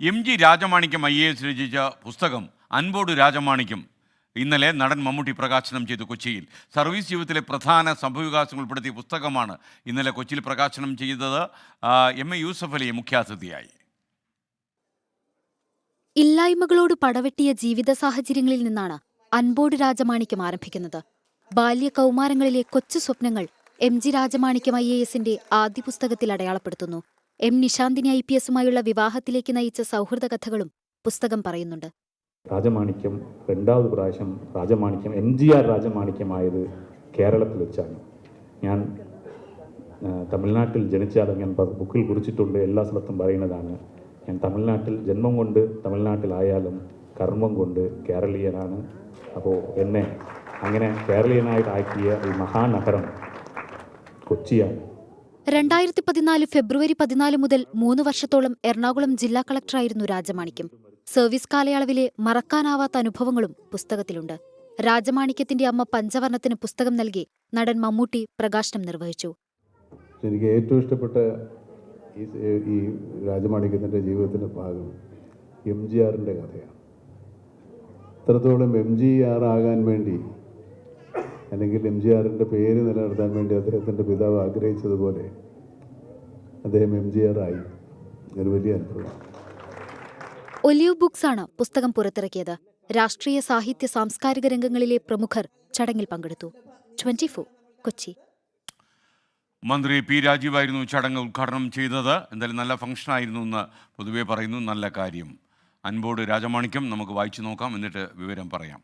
MG. Rajamanikyam IAS രചിച്ച പുസ്തകം അൻപോട് രാജമാണിക്യം ഇന്നലെ നടൻ മമ്മൂട്ടി പ്രകാശനം ചെയ്തു കൊച്ചിയിൽ. സർവീസ് ജീവിതത്തിലെ പ്രധാന സംഭവവികാസങ്ങൾ ഉൾപ്പെടുത്തിയ പുസ്തകമാണ് ഇന്നലെ കൊച്ചിയിൽ പ്രകാശനം ചെയ്തത്. M.A. യൂസഫ് അലി മുഖ്യാതിഥിയായി. ഇല്ലായ്മകളോട് പടവെട്ടിയ ജീവിത സാഹചര്യങ്ങളിൽ നിന്നാണ് അൻപോട് രാജമാണിക്യം ആരംഭിക്കുന്നത്. ബാല്യ കൗമാരങ്ങളിലെ കൊച്ചു സ്വപ്നങ്ങൾ എം.ജി. രാജമാണിക്യം IASന്റെ ആദ്യ പുസ്തകത്തിൽ അടയാളപ്പെടുത്തുന്നു. M. നിശാന്തിനി IPSുമായുള്ള വിവാഹത്തിലേക്ക് നയിച്ച സൗഹൃദ കഥകളും പുസ്തകം പറയുന്നുണ്ട്. രാജമാണിക്യം രണ്ടാമത് പ്രാവശ്യം രാജമാണിക്യം MGR രാജമാണിക്യമായത് കേരളത്തിൽ വെച്ചാണ്. ഞാൻ തമിഴ്നാട്ടിൽ ജനിച്ചാലും ഞാൻ ബുക്കിൽ കുറിച്ചിട്ടുണ്ട്, എല്ലാ സ്ഥലത്തും പറയുന്നതാണ്. ഞാൻ തമിഴ്നാട്ടിൽ ജന്മം കൊണ്ട് തമിഴ്നാട്ടിലായാലും കർമ്മം കൊണ്ട് കേരളീയനാണ്. അപ്പോൾ എന്നെ അങ്ങനെ കേരളീയനായിട്ടാക്കിയ ഈ മഹാനഗരം കൊച്ചിയാണ്. 2014 ഫെബ്രുവരി 14 മുതൽ 3 വർഷത്തോളം എറണാകുളം ജില്ലാ കളക്ടറായിരുന്നു രാജമാണിക്യം. സർവീസ് കാലയളവിലെ മറക്കാനാവാത്ത അനുഭവങ്ങളും പുസ്തകത്തിലുണ്ട്. രാജമാണിക്യത്തിന്റെ അമ്മ പഞ്ചവർണ്ണത്തിന് പുസ്തകം നൽകി നടൻ മമ്മൂട്ടി പ്രകാശനം നിർവഹിച്ചു. എനിക്ക് ഏറ്റവും ഇഷ്ടപ്പെട്ട ഈ രാജമാണിക്യത്തിൻ്റെ ജീവിതത്തിൻ്റെ ഭാഗം MGRൻ്റെ കഥയാണ്. അത്രത്തോളം MGR ആകാൻ വേണ്ടി, അല്ലെങ്കിൽ MGRൻ്റെ പേര് നിലനിർത്താൻ വേണ്ടി അദ്ദേഹത്തിൻ്റെ പിതാവ് ആഗ്രഹിച്ചതുപോലെ അദ്ദേഹം MGR ആയി. ഒരു വലിയ അനുഭവം. ഒലിവ് ബുക്സാണ് പുസ്തകം പുറത്തിറക്കിയത്. രാഷ്ട്രീയ, സാഹിത്യ, സാംസ്കാരിക രംഗങ്ങളിലെ പ്രമുഖർ ചടങ്ങിൽ പങ്കെടുത്തു. 24 കൊച്ചി. മന്ത്രി P. രാജീവായിരുന്നു ചടങ്ങ് ഉദ്ഘാടനം ചെയ്തത്. എന്തായാലും നല്ല ഫംഗ്ഷനായിരുന്നു എന്ന് പൊതുവെ പറയുന്നു. നല്ല കാര്യം. അൻപോട് രാജമാണിക്യം നമുക്ക് വായിച്ചു നോക്കാം, എന്നിട്ട് വിവരം പറയാം.